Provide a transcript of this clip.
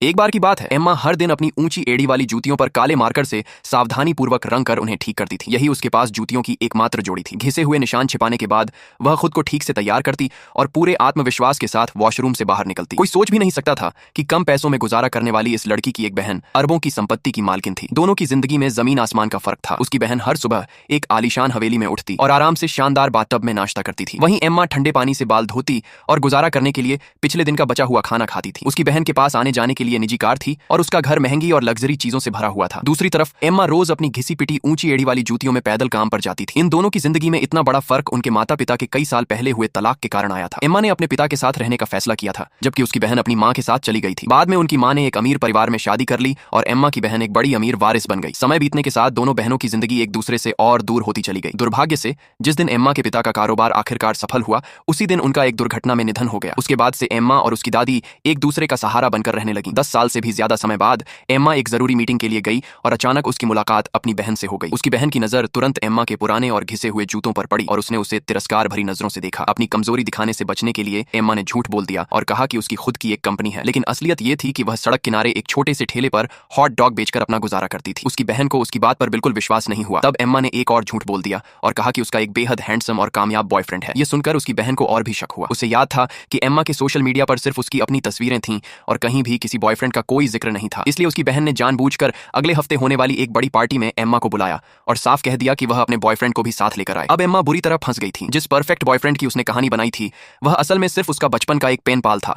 एक बार की बात है, एम्मा हर दिन अपनी ऊंची एड़ी वाली जूतियों पर काले मार्कर से सावधानी पूर्वक रंग कर उन्हें ठीक करती थी। यही उसके पास जूतियों की एकमात्र जोड़ी थी। घिसे हुए निशान छिपाने के बाद वह खुद को ठीक से तैयार करती और पूरे आत्मविश्वास के साथ वॉशरूम से बाहर निकलती। कोई सोच भी नहीं सकता था कि कम पैसों में गुजारा करने वाली इस लड़की की एक बहन अरबों की संपत्ति की मालकिन थी। दोनों की जिंदगी में जमीन आसमान का फर्क था। उसकी बहन हर सुबह एक आलीशान हवेली में उठती और आराम से शानदार बाथटब में नाश्ता करती थी। वहीं एम्मा ठंडे पानी से बाल धोती और गुजारा करने के लिए पिछले दिन का बचा हुआ खाना खाती थी। उसकी बहन के पास आने जाने के लिए निजी कार थी और उसका घर महंगी और लग्जरी चीजों से भरा हुआ था। दूसरी तरफ एम्मा रोज अपनी घिसी पिटी ऊंची एड़ी वाली जूतियों में पैदल काम पर जाती थी। इन दोनों की जिंदगी में इतना बड़ा फर्क उनके माता पिता के कई साल पहले हुए तलाक के कारण आया था। एम्मा ने अपने पिता के साथ रहने का फैसला किया था, जबकि उसकी बहन अपनी मां के साथ चली गई थी। बाद में उनकी मां ने एक अमीर परिवार में शादी कर ली और एम्मा की बहन एक बड़ी अमीर वारिस बन गई। समय बीतने के साथ दोनों बहनों की जिंदगी एक दूसरे से और दूर होती चली गई। दुर्भाग्य से जिस दिन एम्मा के पिता का कारोबार आखिरकार सफल हुआ, उसी दिन उनका एक दुर्घटना में निधन हो गया। उसके बाद से एम्मा और उसकी दादी एक दूसरे का सहारा बनकर रहने लगी। 10 साल से भी ज्यादा समय बाद एम्मा एक जरूरी मीटिंग के लिए गई और अचानक उसकी मुलाकात अपनी बहन से हो गई। उसकी बहन की नजर तुरंत एम्मा के पुराने और घिसे हुए जूतों पर पड़ी और उसने उसे तिरस्कार भरी नजरों से देखा। अपनी कमजोरी दिखाने से बचने के लिए एम्मा ने झूठ बोल दिया और कहा कि उसकी खुद की एक कंपनी है, लेकिन असलियत ये थी कि वह सड़क किनारे एक छोटे से ठेले पर हॉट डॉग बेचकर अपना गुजारा करती थी। उसकी बहन को उसकी बात पर बिल्कुल विश्वास नहीं हुआ। तब एम्मा ने एक और झूठ बोल दिया और कहा कि उसका एक बेहद हैंडसम और कामयाब बॉयफ्रेंड है। यह सुनकर उसकी बहन को और भी शक हुआ। उसे याद था कि एम्मा के सोशल मीडिया पर सिर्फ उसकी अपनी तस्वीरें थीं और कहीं भी किसी बॉयफ्रेंड का कोई जिक्र नहीं था। इसलिए उसकी बहन ने जानबूझकर अगले हफ्ते होने वाली एक बड़ी पार्टी में एम्मा को बुलाया और साफ कह दिया कि वह अपने बॉयफ्रेंड को भी साथ लेकर आए। अब एम्मा बुरी तरह फंस गई थी। जिस परफेक्ट बॉयफ्रेंड की उसने कहानी बनाई थी, वह असल में सिर्फ उसका बचपन का एक पेन पाल था